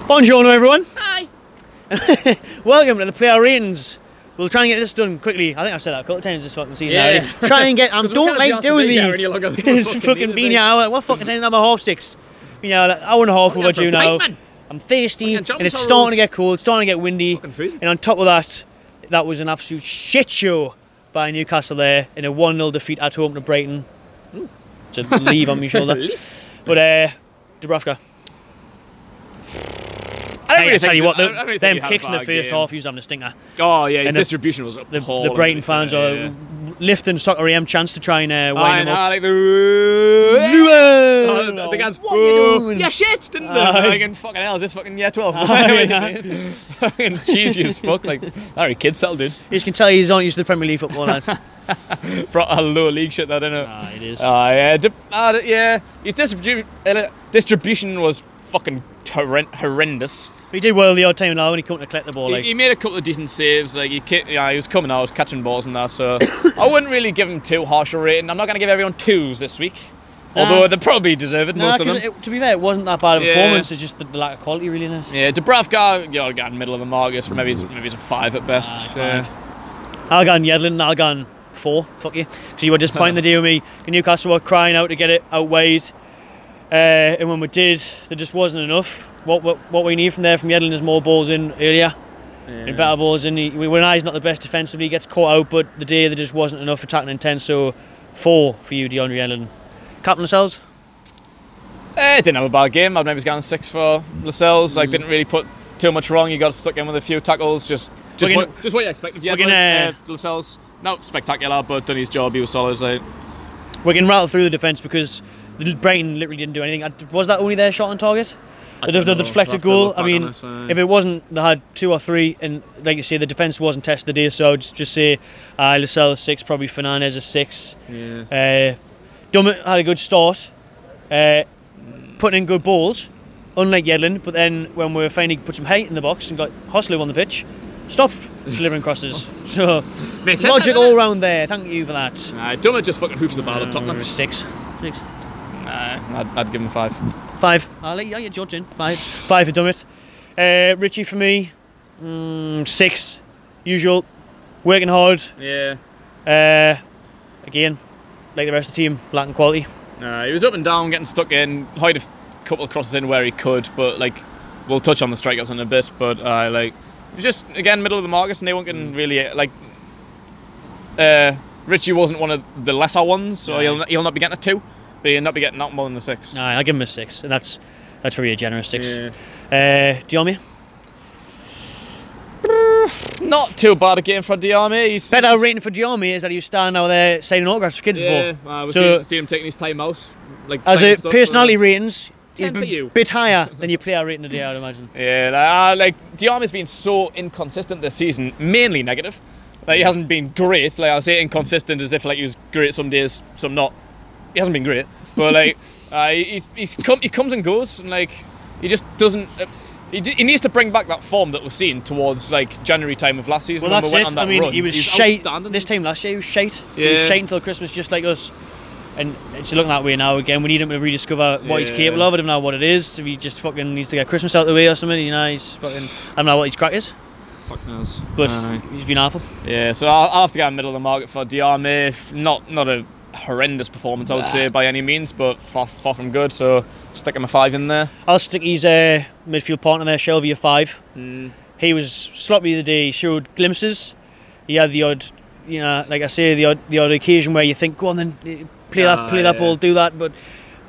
Buongiorno everyone. Hi. Welcome to the player ratings. We'll try and get this done quickly. I think I've said that a couple of times this fucking season already. Try and get. I don't like doing these. It's fucking been here hour. What fucking time? Number 6:30. Been here like hour and a half overdue now. I'm thirsty and it's starting to get cold. It's starting to get windy. And on top of that, that was an absolute shit show by Newcastle there in a 1-0 defeat at home to Brighton. To leave on my shoulder. But Dubravka. I really tell you what, them kicks in the first half, he was having a stinker. Oh yeah, his distribution was appalling. The Brighton fans are lifting Soccer AM chance to try and wind him up. Like the guys, what are you doing? Yeah, shit, didn't they? Like, fucking hell, is this fucking year 12? Fucking cheesy as fuck. Like, Harry kids settled in. You just can tell he's not used to the Premier League football, lads. Brought a lower league shit, that, didn't it? Ah, it is. Yeah. His distribution was fucking horrendous. He did well the odd time now when he couldn't collect the ball. He made a couple of decent saves. Like he was coming out, catching balls and that. So I wouldn't really give him too harsh a rating. I'm not going to give everyone 2s this week, although they probably deserve it. Most of them. To be fair, it wasn't that bad a performance. It's just the lack of quality, really. Isn't it? Yeah, Dubravka, got in the middle of the market. Maybe it's a 5 at best. I'll go on Yedlin. I'll go on 4. Fuck you, because you were disappointing the deal with me. Newcastle were crying out to get it outweighed, and when we did, there just wasn't enough. What we need from Yedlin is more balls in earlier, and better balls in. When he's not the best defensively, he gets caught out, but the day there just wasn't enough attacking intent. So 4 for you, DeAndre Yedlin. Captain Lascelles? Didn't have a bad game. I'd maybe gone 6 for Lascelles. Like didn't really put too much wrong. He got stuck in with a few tackles. Just what you expect of Yedlin. Lascelles, not spectacular, but done his job. He was solid. Like. We can rattle through the defence because Brighton literally didn't do anything. Was that only their shot on target? The deflected goal. I mean, if it wasn't, they had 2 or 3, and like you say, the defence wasn't tested today. So I'd just say Lascelles 6, probably Fernandez a 6. Yeah. Dummett had a good start, putting in good balls, unlike Yedlin. But then when we finally put some height in the box and got Hosler on the pitch, stopped delivering crosses. So logic all round there. Thank you for that. Dummett just fucking hoofs the ball up top. 6. I'd give him 5. 5. I'll get George in. 5 for Dummett. Richie for me, 6. Usual. Working hard. Yeah. Again, like the rest of the team, lacking quality. He was up and down, getting stuck in. Had a couple of crosses in where he could, but like we'll touch on the strikers in a bit. But like it was just again middle of the market, and they weren't getting really like. Richie wasn't one of the lesser ones, so he'll not be getting a 2. But he'll not be getting that more than the 6. I'll give him a 6, and that's probably a generous 6. Diarmi? Not too bad a game for Diarmi. Better rating for Diarmi is that he was standing out there signing autographs for kids before. I see him taking his time out. Like as a personality ratings, he's a bit higher than your player rating today, I'd imagine. Yeah, like Diarmi's been so inconsistent this season, mainly negative. Like he hasn't been great. Like I say, inconsistent as if like he was great some days, some not. He hasn't been great, but like he comes and goes, and like he just doesn't. He needs to bring back that form that was seen towards like January time of last season. Well, that's when we went on that I mean, run. he was shite this time last year. He was shite. He was shite until Christmas, just like us. And it's looking that way now again. We need him to rediscover what he's capable of. I don't know what it is. If he just fucking needs to get Christmas out of the way or something, you know, he's fucking. I don't know what his crack is. Fuck knows. But he's been awful. Yeah, so I'll have to go in the middle of the market for Diarmi. Not a horrendous performance, I would say, by any means, but far from good. So stick him a 5 in there. I'll stick his midfield partner there, Shelby, a 5. He was sloppy the day. He showed glimpses. He had the odd, you know, like I say, the odd occasion where you think, go on then, play that ball, do that. But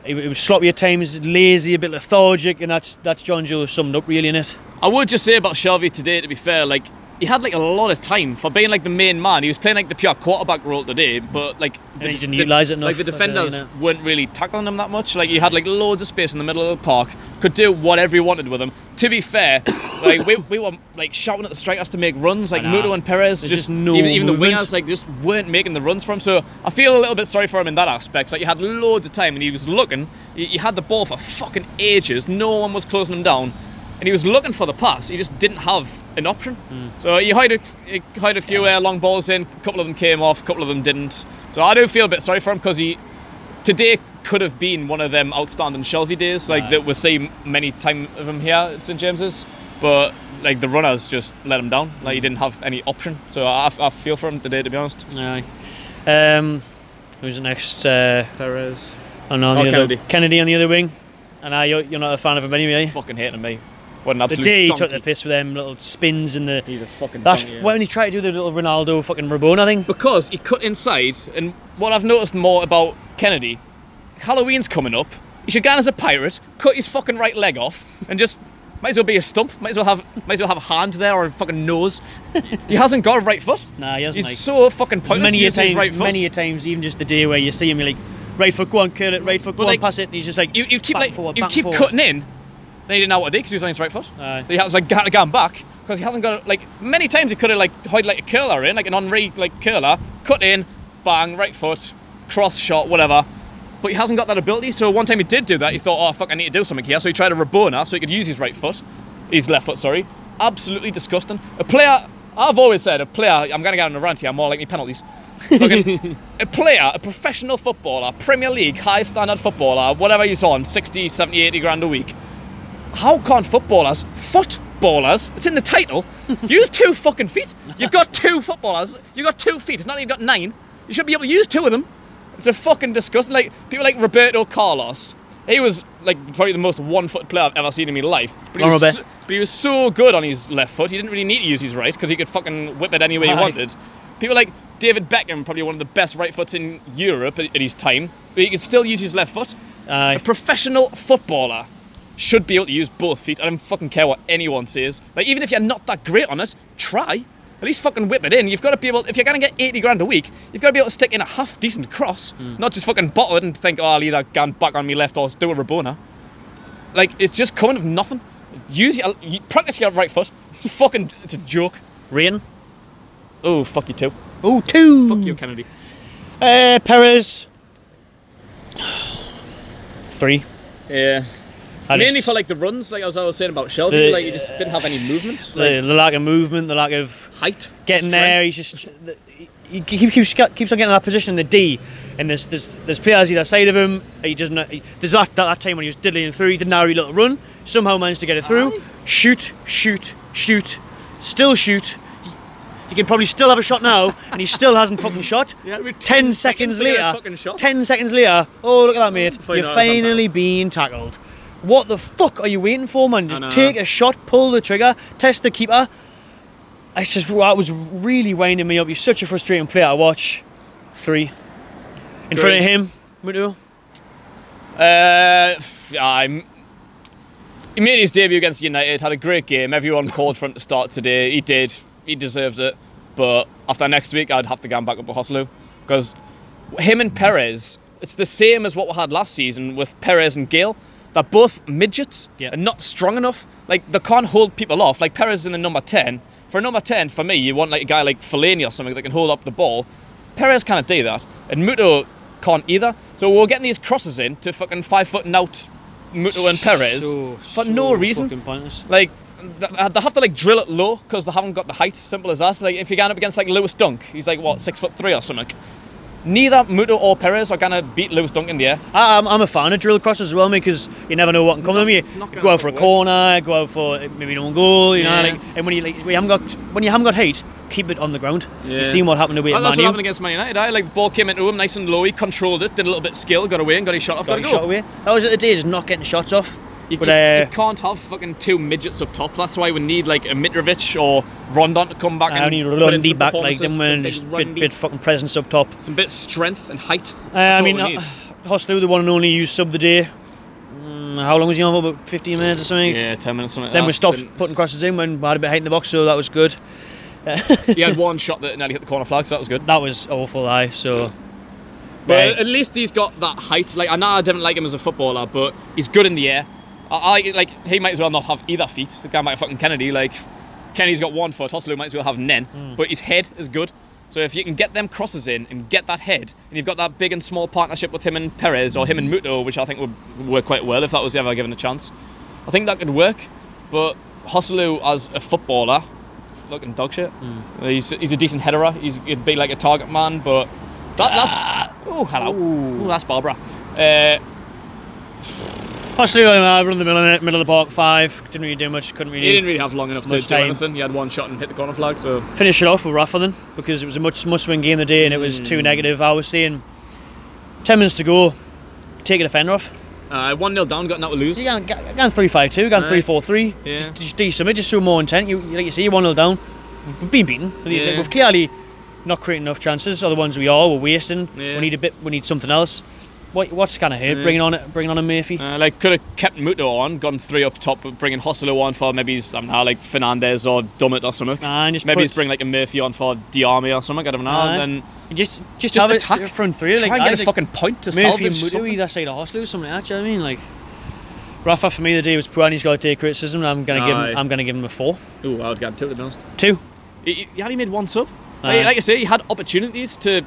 it was sloppy at times, lazy, a bit lethargic, and that's John Joe summed up really in it. I would just say about Shelby today, to be fair, like he had like a lot of time for being like the main man. He was playing like the pure quarterback role today, but like he didn't utilise it enough. Like the defenders weren't really tackling him that much. Like he had like loads of space in the middle of the park, could do whatever he wanted with him. To be fair, like we were like shouting at the strikers to make runs, like Muto and Perez. Just no even the wingers like just weren't making the runs for him. So I feel a little bit sorry for him in that aspect. Like he had loads of time and he was looking. He had the ball for fucking ages. No one was closing him down. And he was looking for the pass, he just didn't have an option. So he had a few long balls in, a couple of them came off, a couple of them didn't. So I do feel a bit sorry for him because he today could have been one of them outstanding Shelby days, like that we see many times of him here at St James's, but like the runners just let him down. Like he didn't have any option. So I feel for him today, to be honest. Aye. Who's the next? Perez. Oh no, Kennedy. Kennedy on the other wing. And you're not a fan of him anyway. He's fucking hating me. What an absolute the day he donkey. took the piss with them little spins and the. He's a fucking. That's donkey, when he tried to do the little Ronaldo fucking Rabona thing. Because he cut inside, and what I've noticed more about Kennedy, Halloween's coming up. He should go on as a pirate, cut his fucking right leg off, and just might as well be a stump. Might as well have a hand there or a fucking nose. He hasn't got a right foot. Nah, he hasn't. He's so fucking pointless. Many a right times, even just the day where you see him, you're like, right foot, go on, curl it. Right foot, go on, pass it. And he's just like, you keep back like forward, you back keep forward. cutting in. Then he didn't know what to do because he was on his right foot. He has like got to go back because he hasn't got like many times he could have like hide like a curler in, like an Henri like curler, cut in, bang, right foot, cross shot, whatever. But he hasn't got that ability. So one time he did do that, he thought, oh fuck, I need to do something here. So he tried a Rabona so he could use his right foot, his left foot, sorry. Absolutely disgusting. I've always said, I'm gonna get on a rant here, more like me penalties. Fucking, a professional footballer, Premier League, high standard footballer, whatever he's on, 60, 70, 80 grand a week. How can't footballers, it's in the title, use 2 fucking feet? You've got 2 footballers, you've got 2 feet, it's not like you've got 9. You should be able to use 2 of them. It's a fucking disgusting, like, people like Roberto Carlos, he was like probably the most one-foot player I've ever seen in my life. But he was so good on his left foot, he didn't really need to use his right because he could fucking whip it any way he wanted. People like David Beckham, probably one of the best right foots in Europe at his time, but he could still use his left foot. A professional footballer should be able to use both feet. I don't fucking care what anyone says. Like, even if you're not that great on it, try. At least fucking whip it in. You've got to be able, if you're going to get 80 grand a week, you've got to be able to stick in a half decent cross, not just fucking bottle it and think, oh, I'll either go back on me left or do a Rabona. Like, it's just coming of nothing. Practice your right foot. It's a joke. Rain. Oh, fuck you too. Oh, 2. Fuck you, Kennedy. Perez. 3. Yeah. Mainly for like the runs, like as I was saying about Shelby, like he just didn't have any movement. Like, the lack of movement, the lack of height, getting strength. there. He's just he keeps on getting that position in the D, and there's players either side of him. He doesn't. There's that time when he was diddling through, he did an hourly little run, somehow managed to get it through. Shoot, still shoot. You can probably still have a shot now, and he still hasn't fucking shot. Yeah, 10 seconds later, 10 seconds later. Oh, look at that, mate! You're finally being tackled. What the fuck are you waiting for, man? Just take a shot, pull the trigger, test the keeper. That was really winding me up. He's such a frustrating player to watch. 3. In front of him, Mutu. He made his debut against United, had a great game. Everyone called for him to start today. He did. He deserved it. But after next week, I'd have to go back up with Hoslu. Because him and Perez, it's the same as what we had last season with Perez and Gale. They're both midgets and not strong enough. Like, they can't hold people off. Like, Perez in the number 10. For a number 10, for me, you want like a guy like Fellaini or something that can hold up the ball. Perez can't do that. And Muto can't either. So we're getting these crosses in to fucking 5 foot and out Muto and Perez for no reason. Like, they have to like drill it low because they haven't got the height. Simple as that. Like, if you're going up against like Lewis Dunk, he's like, what, 6'3" or something. Neither Muto or Perez are going to beat Lewis Dunk in the air. I'm a fan of drill crosses as well, mate, because you never know what can come to you. Go out for a corner, go out for maybe an own goal, you know. Like, and when you haven't got height, keep it on the ground. Yeah. You've seen what happened to Wade. That's what happened against Man United. Like, the ball came into him nice and low, he controlled it, did a little bit of skill, got away and got his shot off, got shot away. That was the day, just not getting shots off. You can't have fucking 2 midgets up top. That's why we need like a Mitrovic or Rondon to come back. I need Lundy back like them and just bit fucking presence up top. Some bit of strength and height. I mean, Hoslu, the one and only use sub the day. How long was he on for? About 15 minutes or something? Yeah, 10 minutes something. Then we stopped putting crosses in when we had a bit of height in the box, so that was good. He had one shot that nearly hit the corner flag, so that was good. That was awful, so. But at least he's got that height. Like, I know I didn't like him as a footballer, but he's good in the air. Like, he might as well not have either feet. The guy might have fucking Kennedy. Like, Kennedy's got 1 foot. Hoslu might as well have none. But his head is good. So if you can get them crosses in and get that head, and you've got that big and small partnership with him and Perez or him and Muto, which I think would work quite well if that was ever given a chance. I think that could work. But Hoslu as a footballer, looking dog shit. He's a decent header. He'd be like a target man, but that's oh hello. Ooh, that's Barbara. Possibly run the middle of the park 5. Didn't really do much. Couldn't really. He didn't really have long enough to do time. anything. He had one shot and hit the corner flag. So Finish it off with Rafa then, because it was a must-win game of the day, and it was 2 negative. I was saying 10 minutes to go, take a defender off. 1-0 down, got now to lose. You gone 3-5-2, gone 3-4-3. Yeah. Just do something, just show more intent. Like you say, you're 1-0 down. We've been beaten. Yeah. We've clearly not creating enough chances. Other ones we are, we're wasting. Yeah. We need something else. What's kind of here? Bringing on a Murphy. Like could have kept Muto on, gone 3 up top, bringing Hossolo on for maybe somehow like Fernandez or Dummett or something. And just maybe bring like a Murphy on for Diarmi or something. I don't know. And then just have attack it front 3. Try and get a fucking point to Murphy and salvage Muto either side of Hossolo, something like that. Do you know what I mean? Like Rafa for me the day was poor, and he's got to take criticism. I'm gonna give him a 4. Ooh, I would get 2 to be honest. 2. He only made 1 sub. Like I say, he had opportunities to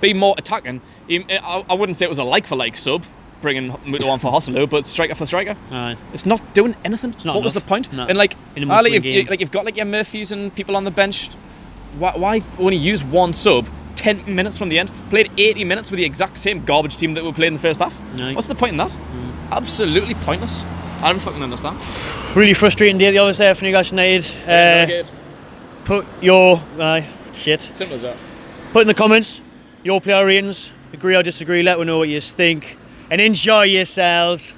be more attacking. I wouldn't say it was a like-for-like sub, bringing Muto on for Hossolo, but striker for striker. It's not doing anything. What was the point? No. And like, in a you've got like your Murphys and people on the bench. Why only use 1 sub 10 minutes from the end? Played 80 minutes with the exact same garbage team that we played in the first half. What's the point in that? Absolutely pointless. I don't fucking understand. Really frustrating day at the other side for Newcastle United. Put your shit. Simple as that. Put in the comments your player ratings. Agree or disagree. Let me know what you think. And enjoy yourselves.